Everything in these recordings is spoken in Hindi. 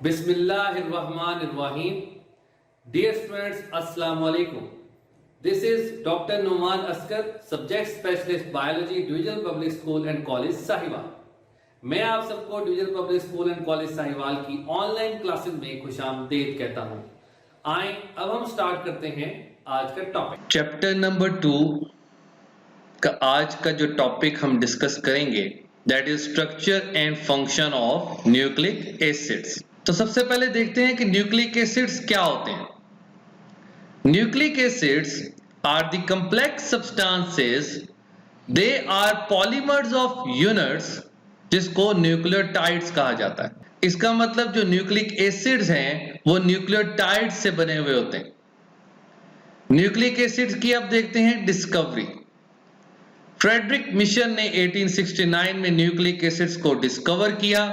Bismillahirrahmanirrahim. Dear students, Assalamu alaikum. This is Dr. Numan Askar, Subject Specialist Biology, Divisional Public School and College Sahiwal. मैं आप सबको divisional public school and college Sahiwal की ऑनलाइन क्लासेस में खुशामदीद कहता हूं. आए अब हम स्टार्ट करते हैं आज का टॉपिक. चैप्टर नंबर 2 का आज का जो टॉपिक हम डिस्कस करेंगे that is structure and function of nucleic acids. तो सबसे पहले देखते हैं कि न्यूक्लिक एसिड्स क्या होते हैं. Nucleic acids are the complex substances, they are polymers of units जिसको न्यूक्लियोटाइड्स कहा जाता है. इसका मतलब जो न्यूक्लिक एसिड्स हैं वो न्यूक्लियोटाइड्स से बने हुए होते हैं. न्यूक्लिक एसिड्स की अब देखते हैं डिस्कवरी. फ्रेडरिक मिशन ने 1869 में न्यूक्लिक एसिड्स को डिस्कवर किया,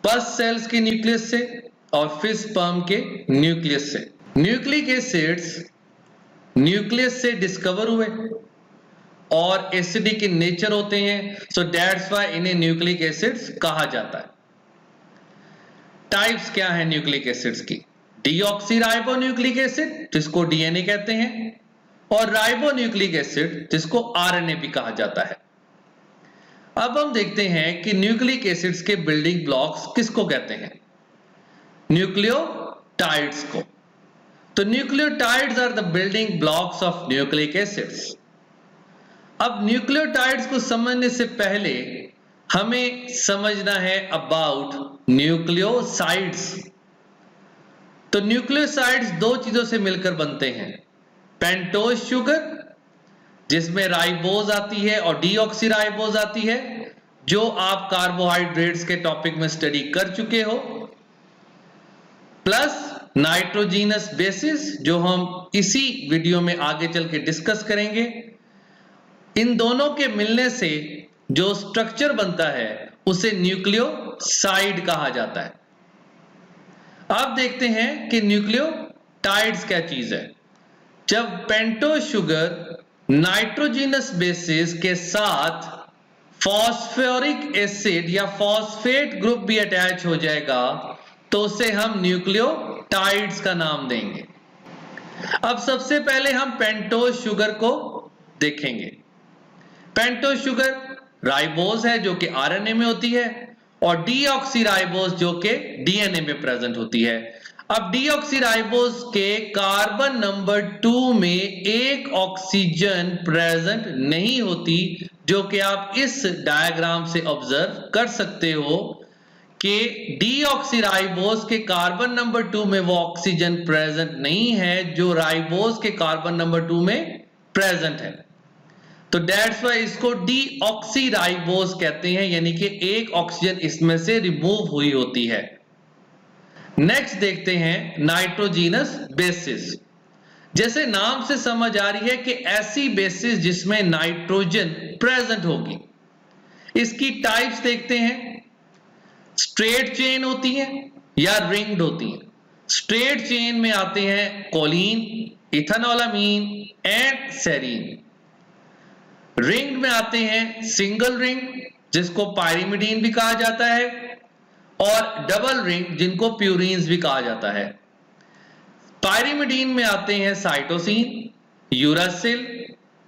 पस सेल्स के न्यूक्लियस से और फिर स्पर्म के न्यूक्लियस से. न्यूक्लिक एसिड्स न्यूक्लियस से डिस्कवर हुए और एसिडिक इन नेचर होते हैं, सो दैट्स व्हाई इन्हें न्यूक्लिक एसिड्स कहा जाता है. टाइप्स क्या है न्यूक्लिक एसिड्स की? डीऑक्सीराइबोन्यूक्लिक एसिड जिसको डीएनए कहते हैं और राइबोन्यूक्लिक एसिड जिसको आरएनए भी कहा जाता है. अब हम देखते हैं कि न्यूक्लिक एसिड्स के बिल्डिंग ब्लॉक्स किसको कहते हैं? न्यूक्लियोटाइड्स को. तो nucleotides are the building blocks of nucleic acids. अब न्यूक्लियोटाइड्स को समझने से पहले हमें समझना है अबाउट न्यूक्लियोसाइड्स. तो न्यूक्लियोसाइड्स दो चीजों से मिलकर बनते हैं. पेंटोज शुगर जिसमें राइबोज आती है और डीऑक्सीराइबोज आती है, जो आप कार्बोहाइड्रेट्स के टॉपिक में स्टडी कर चुके हो, प्लस नाइट्रोजीनस बेसिस जो हम इसी वीडियो में आगे चल के डिस्कस करेंगे. इन दोनों के मिलने से जो स्ट्रक्चर बनता है उसे न्यूक्लियोसाइड कहा जाता है. अब देखते हैं कि न्यूक्लियोटाइड्स क्या चीज है. जब पेंटोज शुगर नाइट्रोजीनस बेसिस के साथ फॉस्फोरिक एसिड या फॉस्फेट ग्रुप भी अटैच हो जाएगा तो उसे हम न्यूक्लियोटाइड्स का नाम देंगे. अब सबसे पहले हम पेंटोज शुगर को देखेंगे. पेंटोज शुगर राइबोज है जो कि आरएनए में होती है और डीऑक्सीराइबोज जो कि डीएनए में प्रेजेंट होती है. अब डीऑक्सीराइबोज के कार्बन नंबर 2 में एक ऑक्सीजन प्रेजेंट नहीं होती, जो कि आप इस डायग्राम से ऑब्जर्व कर सकते हो कि डीऑक्सीराइबोज के कार्बन नंबर 2 में वो ऑक्सीजन प्रेजेंट नहीं है जो राइबोज के कार्बन नंबर 2 में प्रेजेंट है. तो दैट्स व्हाई इसको डीऑक्सीराइबोज कहते हैं, यानी कि एक ऑक्सीजन इसमें से रिमूव हुई होती है. नेक्स्ट देखते हैं नाइट्रोजीनस बेसिस. जैसे नाम से समझ आ रही है कि ऐसी बेसिस जिसमें नाइट्रोजन प्रेजेंट होगी. इसकी टाइप्स देखते हैं. स्ट्रेट चेन होती है या रिंग्ड होती है. स्ट्रेट चेन में आते हैं कोलिन, इथेनोलामीन एंड सेरीन. रिंग में आते हैं सिंगल रिंग जिसको पायरिमिडीन भी कहा जाता है और डबल रिंग जिनको प्यूरीन्स भी कहा जाता है. पायरिमिडीन में आते हैं साइटोसिन, यूरासिल,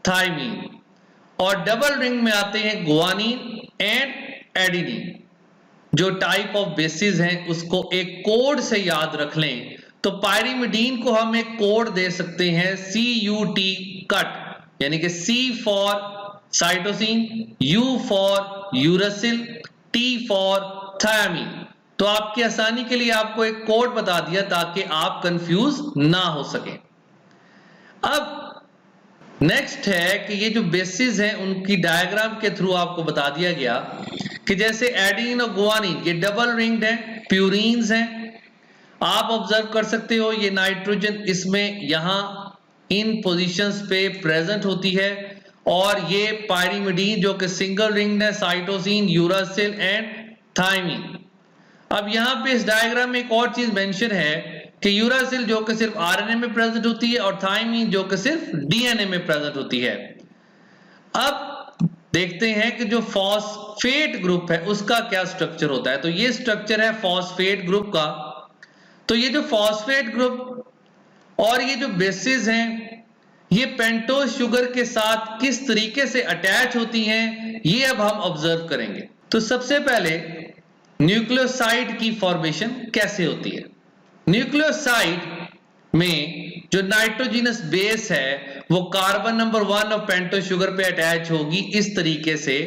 थायमीन और डबल रिंग में आते हैं गुआनिन एंड एडिनिन. जो टाइप ऑफ बेसिस हैं उसको एक कोड से याद रख लें. तो पायरिमिडीन को हम एक कोड दे सकते हैं CUT कट, यानी कि C for cytosine, U for uracil, T for thymine. तो आपकी आसानी के लिए आपको एक कोड बता दिया ताकि आप कंफ्यूज ना हो सके. अब नेक्स्ट है कि ये जो बेसिस हैं उनकी डायग्राम के थ्रू आपको बता दिया गया कि जैसे एडिनिन और गुआनिन ये डबल रिंग्ड हैं, प्यूरीन्स हैं. आप ऑब्जर्व कर सकते हो ये नाइट्रोजन इसमें यहां इन पोजीशंस पे प्रेजेंट होती है और ये पायरिमिडीन जो कि सिंगल रिंग्ड है, साइटोसिन, यूरासिल एंड थायमीन. अब यहां पे इस डायग्राम में एक और चीज मेंशन है कि यूरासिल जो कि सिर्फ आरएनए में प्रेजेंट होती है और थायमीन जो कि सिर्फ डीएनए में प्रेजेंट होती है. अब देखते हैं कि जो फॉस्फेट ग्रुप है उसका क्या स्ट्रक्चर होता है। तो ये स्ट्रक्चर है फॉस्फेट ग्रुप का। तो ये जो फॉस्फेट ग्रुप और ये जो बेसिस हैं, ये पेंटोज शुगर के साथ किस तरीके से अटैच होती हैं, ये अब हम ऑब्जर्व करेंगे। तो सबसे पहले न्यूक्लियोसाइड की फॉर्मेशन कैसे होती है। न्यूक्लियोसाइड में जो नाइट्रोजिनस बेस है वो carbon number 1 of pentose sugar पे अटैच होगी इस तरीके से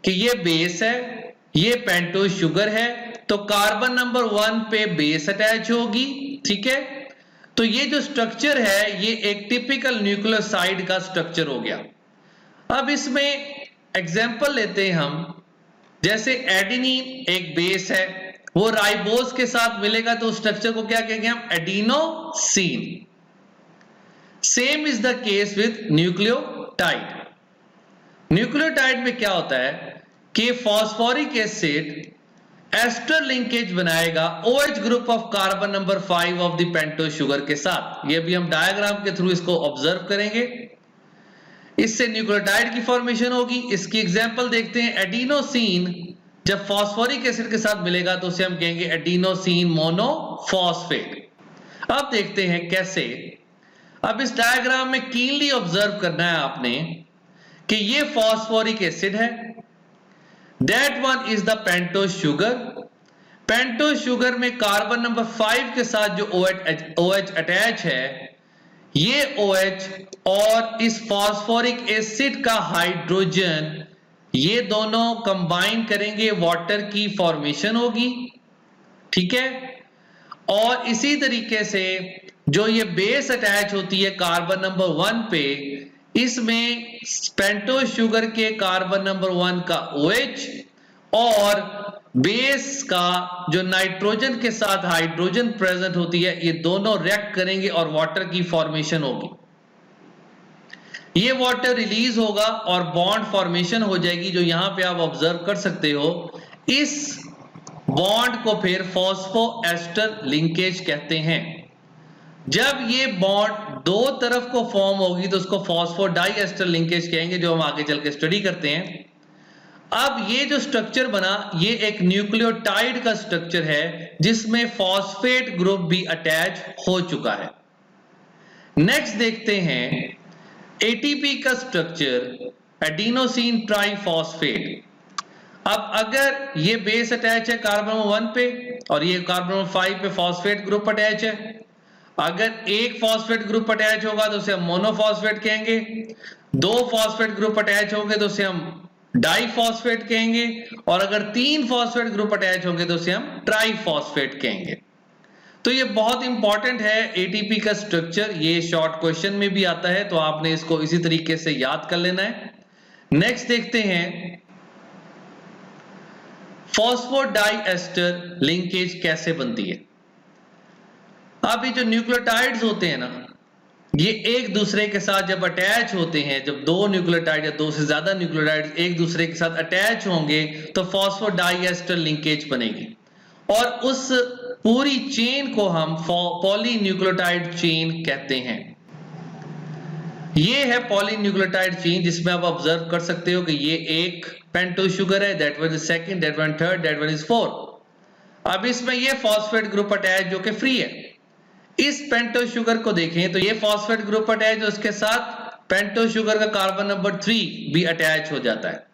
कि ये बेस है, ये पेंटोज शुगर है, तो कार्बन नंबर 1 पे बेस अटैच होगी, ठीक है। तो ये जो स्ट्रक्चर है ये एक टिपिकल न्यूक्लियोसाइड का स्ट्रक्चर हो गया। अब इसमें एग्जांपल लेते हैं हम, जैसे एडेनिन एक बेस है, वो राइबोज के साथ मिलेगा तो स्ट्रक्चर को क्या कहेंगे हम, adenosine. Same is the case with nucleotide. Nucleotide में क्या होता है कि फॉस्फोरिक एसिड एस्टर लिंकेज बनाएगा OH group of carbon number 5 of the pentose sugar के साथ। ये भी हम डायग्राम के थ्रू इसको ऑब्जर्व करेंगे। इससे न्यूक्लियोटाइड की फॉर्मेशन होगी। इसकी एग्जांपल देखते हैं, एडिनोसिन जब फॉस्फोरिक एसिड के साथ मिलेगा तो उसे हम कहेंगे एडिनोसिन मोनोफॉस्फेट। अब देखते हैं कैसे। अब इस डायग्राम में कीनली ऑब्जर्व करना है आपने कि ये फॉस्फोरिक एसिड है, that one is the pentose sugar. Pentose sugar में कार्बन नंबर 5 के साथ जो OH अटैच है, ये OH और इस फॉस्फोरिक एसिड का हाइड्रोजन, ये दोनों कंबाइन करेंगे, वाटर की फॉर्मेशन होगी, ठीक है। और इसी तरीके से जो ये बेस अटैच होती है कार्बन नंबर 1 पे, इसमें पेंटोज शुगर के कार्बन नंबर 1 का OH और बेस का जो नाइट्रोजन के साथ हाइड्रोजन प्रेजेंट होती है, ये दोनों रिएक्ट करेंगे और वाटर की फॉर्मेशन होगी। ये वाटर रिलीज होगा और बॉन्ड फॉर्मेशन हो जाएगी, जो यहां पे आप ऑब्जर्व कर सकते हो। इस बॉन्ड को फिर फॉस्फोएस्टर लिंकेज कहते हैं। जब ये बॉन्ड दो तरफ को फॉर्म होगी तो उसको फॉस्फोडाइएस्टर लिंकेज कहेंगे, जो हम आगे चल के स्टडी करते हैं। अब ये जो स्ट्रक्चर बना, ये एक न्यूक्लियोटाइड का स्ट्रक्चर है जिसमें फॉस्फेट ग्रुप भी अटैच हो चुका है। नेक्स्ट देखते हैं एटीपी का स्ट्रक्चर, एडिनोसिन ट्राइफॉस्फेट। अब अगर ये बेस अटैच है कार्बन नंबर 1 पे और ये कार्बन नंबर 5 पे फॉस्फेट ग्रुप अटैच है, अगर एक फॉस्फेट ग्रुप अटैच होगा तो उसे हम मोनोफॉस्फेट कहेंगे, दो फॉस्फेट ग्रुप अटैच होंगे तो उसे हम डाइफॉस्फेट कहेंगे, और अगर 3 फॉस्फेट ग्रुप अटैच होंगे तो उसे हम ट्राइफॉस्फेट कहेंगे। तो ये बहुत इंपॉर्टेंट है एटीपी का स्ट्रक्चर, ये शॉर्ट क्वेश्चन में भी आता है, तो आपने इसको इसी तरीके से याद कर लेना है। नेक्स्ट देखते हैं फॉस्फोडाइएस्टर लिंकेज कैसे बनती है। अब ये जो न्यूक्लियोटाइड्स होते हैं ना, ये एक दूसरे के साथ जब अटैच होते हैं, जब दो न्यूक्लियोटाइड या दो से ज्यादा न्यूक्लियोटाइड एक दूसरे के साथ अटैच होंगे तो फॉस्फोडाइएस्टर लिंकेज बनेगी, और उस पूरी चेन को हम पॉलीन्यूक्लियोटाइड चेन कहते हैं। ये है पॉलीन्यूक्लियोटाइड चेन, जिसमें आप ऑब्जर्व कर सकते हो कि ये एक पेंटोज शुगर है, that one is second, that one third, that one is fourth. अब इसमें ये फॉस्फेट ग्रुप अटैच जो कि फ्री है। इस पेंटोज शुगर को देखें तो ये फॉस्फेट ग्रुप अटैच, उसके साथ पेंटोज शुगर का कार्बन नंबर 3 भी अटैच हो जाता है,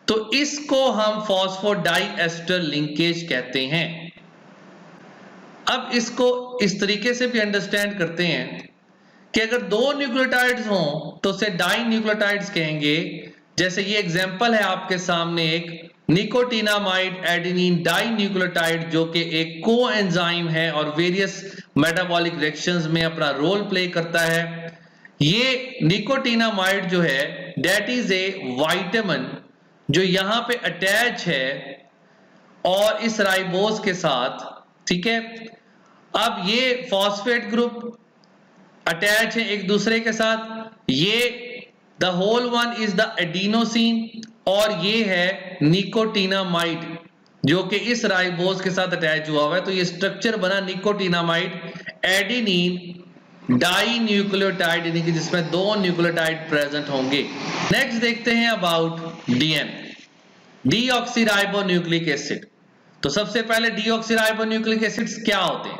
तो इसको हम फॉस्फोडाइएस्टर लिंकेज कहते हैं। अब इसको इस तरीके से भी अंडरस्टैंड करते हैं कि अगर दो न्यूक्लियोटाइड्स हों तो उसे डाई न्यूक्लियोटाइड्स कहेंगे। जैसे ये एग्जांपल है आपके सामने, एक निकोटिनामाइड एडेनिन डाई न्यूक्लियोटाइड, जो कि एक कोएंजाइम है और वेरियस मेटाबॉलिक रिएक्शंस में अपना रोल प्ले करता है। ये निकोटिनामाइड जो है, दैट इज ए विटामिन जो यहां पे अटैच है और इस राइबोज के साथ, ठीक है। अब ये फॉस्फेट ग्रुप अटैच है एक दूसरे के साथ, ये the whole one is the adenosine, और ये है निकोटिनामाइड जो कि इस राइबोज के साथ अटैच हुआ हुआ है। तो ये स्ट्रक्चर बना निकोटिनामाइड एडेनिन डाई न्यूक्लियोटाइड यानी कि जिसमें 2 न्यूक्लियोटाइड प्रेजेंट होंगे। नेक्स्ट देखते हैं अबाउट डीएनए, डीऑक्सीराइबोन्यूक्लिक एसिड। तो सबसे पहले डीऑक्सीराइबोन्यूक्लिक एसिड्स क्या होते हैं?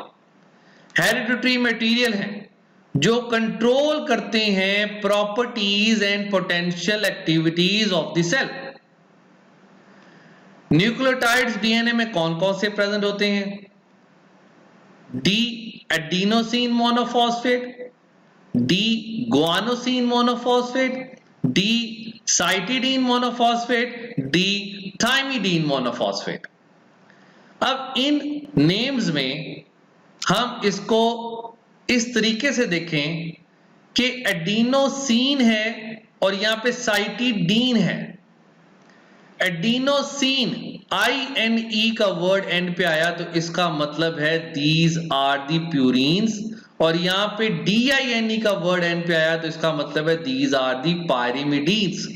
हेरिडिटरी मटेरियल हैं जो कंट्रोल करते हैं properties and potential activities of the cell. Nucleotides DNA में कौन कौन से प्रेजेंट होते हैं? D adenosine monophosphate, D guanosine monophosphate, D cytidine monophosphate, D thymidine monophosphate. अब इन नेम्स में हम इसको इस तरीके से देखें कि एडिनोसिन है और यहां पे साइटिडीन है। एडिनोसिन INE का वर्ड एंड पे आया तो इसका मतलब है दीज आर दी प्यूरिन्स, और यहां पे DINE का वर्ड एंड पे आया तो इसका मतलब है दीज आर दी पायरिमिडीन्स।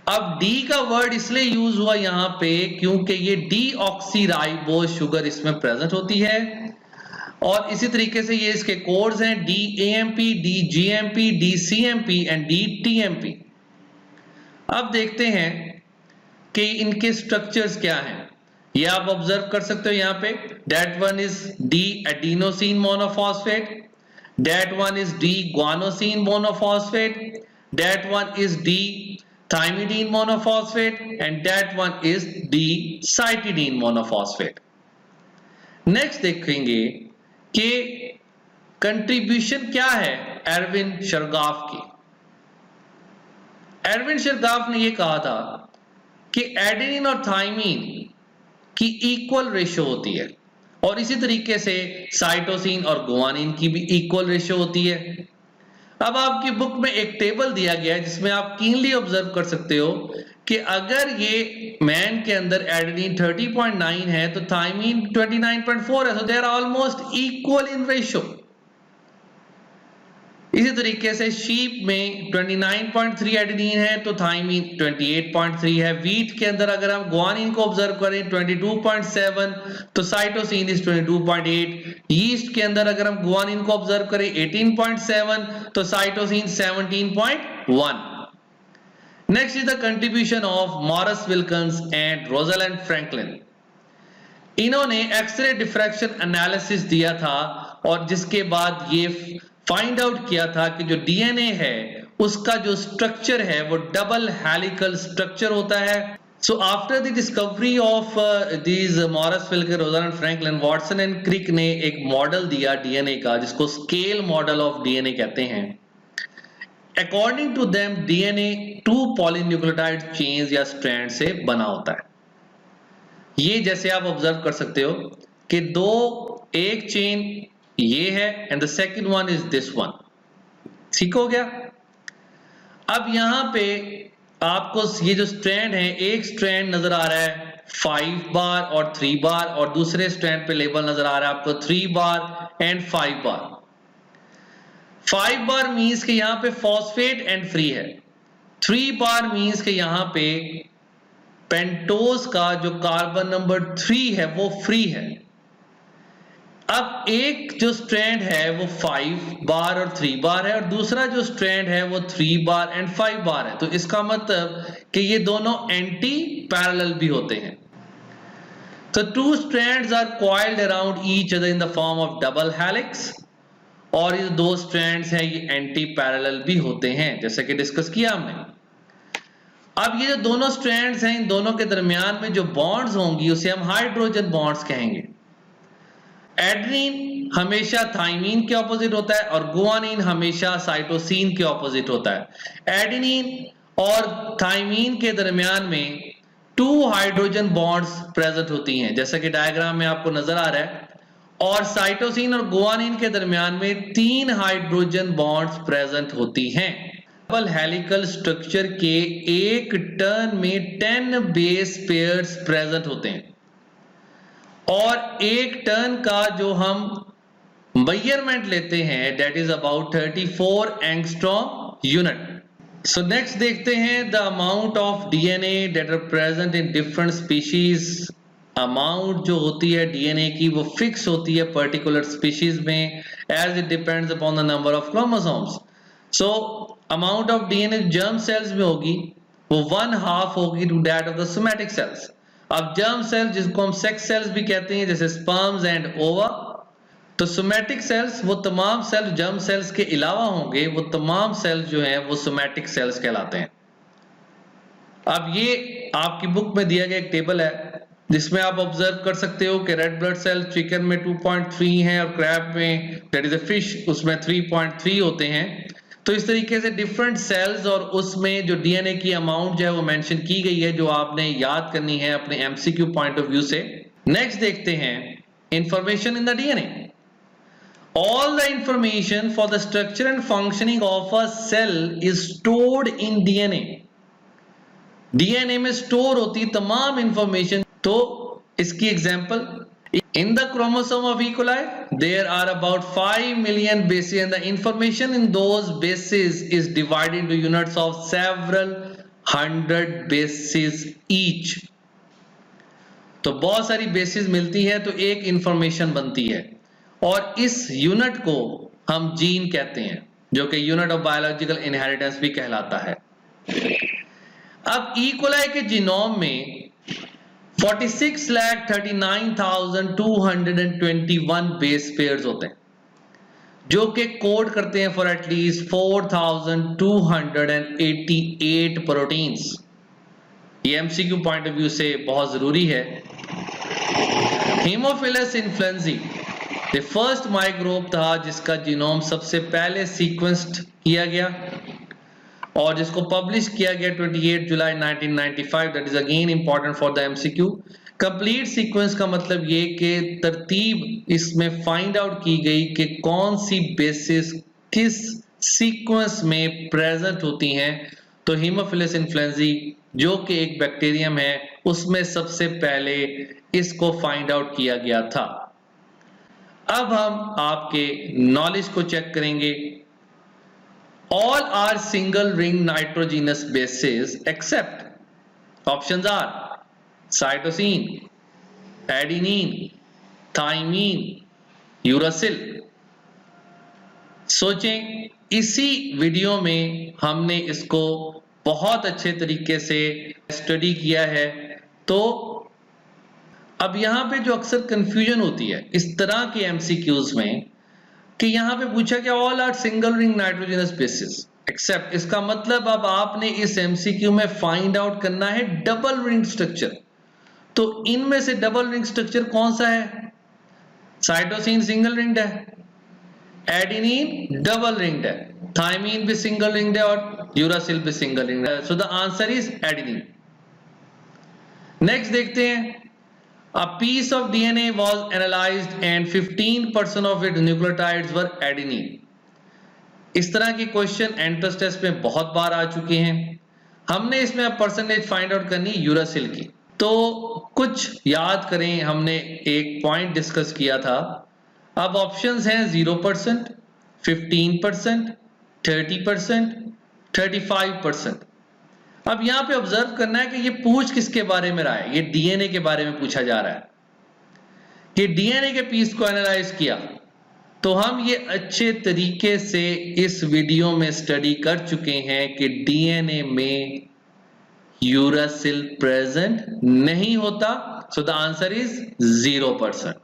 अब डी का वर्ड इसलिए यूज हुआ यहां पे क्योंकि ये डीऑक्सीराइबोज शुगर इसमें प्रेजेंट होती है, और इसी तरीके से ये इसके कोड्स हैं DAMP, DGMP, DCMP and DTMP। अब देखते हैं कि इनके स्ट्रक्चर्स क्या हैं। ये आप ऑब्जर्व कर सकते हो यहां पे, that one is D adenosine monophosphate, that one is D guanosine monophosphate, that one is D thymidine monophosphate and that one is D cytidine monophosphate. Next देखेंगे कि कंट्रीब्यूशन क्या है एरविन शरगाफ की। एरविन शरगाफ ने यह कहा था कि एडेनिन और थाइमिन की इक्वल रेशियो होती है, और इसी तरीके से साइटोसिन और गुआनिन की भी इक्वल रेशियो होती है। अब आपकी बुक में एक टेबल दिया गया है जिसमें आप कीनली ऑब्जर्व कर सकते हो कि अगर ये मैन के अंदर एडेनिन 30.9 है तो थाइमिन 29.4 है, so they are almost equal in ratio. इसी तरीके से शीप में 29.3 एडेनिन है तो थाइमिन 28.3 है। वीट के अंदर अगर हम गुआनिन को ऑब्जर्व करें 22.7 तो साइटोसिन इज 22.8। यीस्ट के अंदर अगर हम गुआनिन को ऑब्जर्व करें 18.7 तो cytosine 17.1। Next is the contribution of Maurice Wilkins and Rosalind Franklin. इन्होंने एक्सरे डिफ्रैक्शन एनालिसिस दिया था और जिसके बाद ये फाइंड आउट किया था कि जो डीएनए है उसका जो स्ट्रक्चर है वो डबल हेलिकल स्ट्रक्चर होता है। So after the discovery of these Maurice Wilkin, Rosalind Franklin, Watson and Crick ने एक मॉडल दिया डीएनए का जिसको स्केल मॉडल ऑफ डीएनए कहते हैं। According to them DNA 2 polynucleotide chains या स्ट्रैंड से बना होता है। ये जैसे आप ऑब्जर्व कर सकते हो कि एक चेन ये है and the second one is this one. ठीक हो गया। अब यहां पे आपको ये जो स्ट्रैंड है, एक स्ट्रैंड नजर आ रहा है 5 बार और 3 बार, और दूसरे स्ट्रैंड पे लेबल नजर आ रहा है आपको 3 बार एंड 5 बार। 5 बार मींस कि यहां पे फॉस्फेट एंड फ्री है। 3 बार मींस कि यहां पे पेंटोज का जो कार्बन नंबर 3 है वो फ्री है। अब एक जो स्ट्रैंड है वो 5 बार और 3 बार है, और दूसरा जो स्ट्रैंड है वो 3 बार एंड 5 बार है। तो इसका मतलब कि ये दोनों एंटी पैरेलल भी होते हैं। तो 2 strands are coiled around each other in the form of double helix, और ये 2 strands हैं ये एंटी पैरेलल भी होते हैं जैसे कि डिस्कस किया हमने। अब ये जो दोनों strands हैं इन दोनों के दरमियान में जो बॉन्ड्स होंगी उसे हम हाइड्रोजन बॉन्ड्स कहेंगे। एडेनिन हमेशा थाइमिन के ऑपोजिट होता है और गुआनिन हमेशा साइटोसिन के ऑपोजिट होता है। एडेनिन और थाइमिन के दरमियान में 2 हाइड्रोजन बॉन्ड्स प्रेजेंट होती हैं जैसा कि डायग्राम में आपको नजर आ रहा है, और साइटोसिन और गुआनिन के दरमियान में 3 हाइड्रोजन बॉन्ड्स प्रेजेंट होती हैं। डबल हेलिकल स्ट्रक्चर के एक टर्न में 10 बेस पेयर्स प्रेजेंट होते हैं, और एक टर्न का जो हम मेजरमेंट लेते हैं that is about 34 angstrom unit. So next देखते हैं the amount of DNA that are present in different species amount जो होती है डीएनए की वो फिक्स होती है पर्टिकुलर स्पीशीज में, as it depends upon the number of chromosomes. So amount of DNA germ cells में होगी वो 1/2 होगी to that of the somatic cells. अब जर्म सेल जिसको हम सेक्स सेल्स भी कहते हैं, जैसे स्पर्म्स एंड ओवा, तो सोमैटिक सेल्स वो तमाम सेल जर्म सेल्स के अलावा होंगे, वो तमाम सेल्स जो हैं वो सोमैटिक सेल्स कहलाते हैं। अब ये आपकी बुक में दिया गया एक टेबल है जिसमें आप ऑब्जर्व कर सकते हो कि रेड ब्लड सेल चिकन में 2.3 है और क्रैब में, दैट इज अ फिश, उसमें 3.3 होते हैं। तो इस तरीके से डिफरेंट सेल्स और उसमें जो डीएनए की अमाउंट जो है वो मेंशन की गई है, जो आपने याद करनी है अपने एमसीक्यू पॉइंट ऑफ व्यू से। नेक्स्ट देखते हैं information in the DNA. All the information for the structure and functioning of a cell is stored in DNA. DNA में स्टोर होती तमाम इंफॉर्मेशन। तो इसकी example, in the chromosome of E. coli there are about 5 million bases and the information in those bases is divided into units of several hundred bases each. तो बहुत सारी बेसिस मिलती है तो एक इंफॉर्मेशन बनती है और इस यूनिट को हम जीन कहते हैं, जो कि यूनिट ऑफ बायोलॉजिकल इनहेरिटेंस भी कहलाता है। अब ई कोलाई के जीनोम में 46,39,221 बेस पेयर्स होते हैं, जो कि कोड करते हैं फॉर एटलीस्ट 4,288 प्रोटीन्स। ये एमसीक्यू पॉइंट ऑफ व्यू से बहुत जरूरी है। हीमोफिलस इन्फ्लुएंजा ये फर्स्ट माइक्रोब था जिसका जीनोम सबसे पहले सीक्वेंस्ड किया गया और जिसको पब्लिश किया गया 28 जुलाई 1995। That is again important for the MCQ. Complete sequence का मतलब ये कि तरतीब इसमें फाइंड आउट की गई कि कौन सी बेसिस किस सीक्वेंस में प्रेजेंट होती हैं। तो हीमोफिलस इन्फ्लुएंजा जो कि एक बैक्टीरियम है उसमें सबसे पहले इसको फाइंड आउट किया गया था। अब हम आपके नॉलेज को चेक करेंगे। All are single ring nitrogenous bases except options are cytosine, adenine, thymine, uracil. सोचें, इसी वीडियो में हमने इसको बहुत अच्छे तरीके से स्टडी किया है। तो अब यहां पे जो अक्सर कंफ्यूजन होती है इस तरह के एमसीक्यूज में कि यहां पे पूछा कि all are single ring nitrogenous bases except, इसका मतलब अब आपने इस एमसीक्यू में फाइंड आउट करना है डबल रिंग स्ट्रक्चर। तो इनमें से डबल रिंग स्ट्रक्चर कौन सा है? साइटोसिन सिंगल रिंग्ड है, एडेनिन डबल रिंग्ड है, थाइमीन भी सिंगल रिंग्ड है और यूरासिल भी सिंगल रिंग्ड है। सो the answer is adenine. Next देखते हैं। A piece of DNA was analyzed and 15% of its nucleotides were adenine. इस तरह के क्वेश्चन एंट्रेंस टेस्ट में बहुत बार आ चुके हैं। हमने इसमें अब परसेंटेज फाइंड आउट करनी यूरासिल की। तो कुछ याद करें, हमने एक पॉइंट डिस्कस किया था। अब ऑप्शंस हैं 0%, 15%, 30%, 35%। अब यहां पे ऑब्जर्व करना है कि ये पूछ किसके बारे में रहा है। ये डीएनए के बारे में पूछा जा रहा है कि डीएनए के पीस को एनालाइज किया। तो हम ये अच्छे तरीके से इस वीडियो में स्टडी कर चुके हैं कि डीएनए में यूरासिल प्रेजेंट नहीं होता। So the answer is 0%।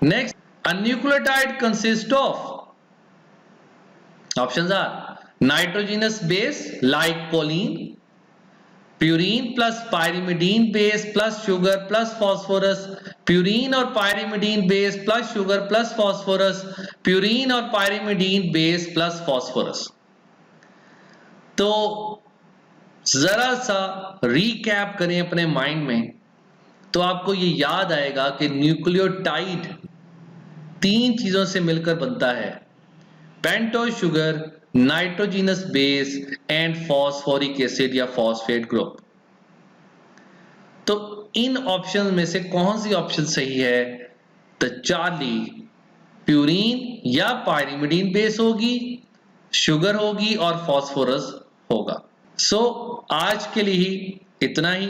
Next, a nucleotide consist of options are nitrogenous base like choline, purine plus pyrimidine base plus sugar plus phosphorus, purine और pyrimidine base plus sugar plus phosphorus, purine और pyrimidine base plus phosphorus। तो जरा सा रीकैप करें अपने माइंड में तो आपको ये याद आएगा कि न्यूक्लियोटाइड 3 चीजों से मिलकर बनता है: pentose sugar, nitrogenous base and phosphoric acid या फॉस्फेट ग्रुप। तो इन ऑप्शन में से कौन सी ऑप्शन सही है? तो चार्ली, प्यूरीन या पायरिमिडीन बेस होगी, शुगर होगी और फॉस्फोरस होगा। सो आज के लिए इतना ही।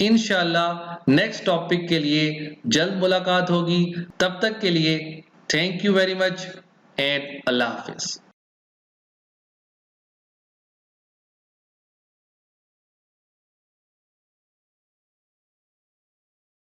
इंशाल्लाह नेक्स्ट टॉपिक के लिए जल्द मुलाकात होगी। तब तक के लिए thank you very much and Allah Hafiz.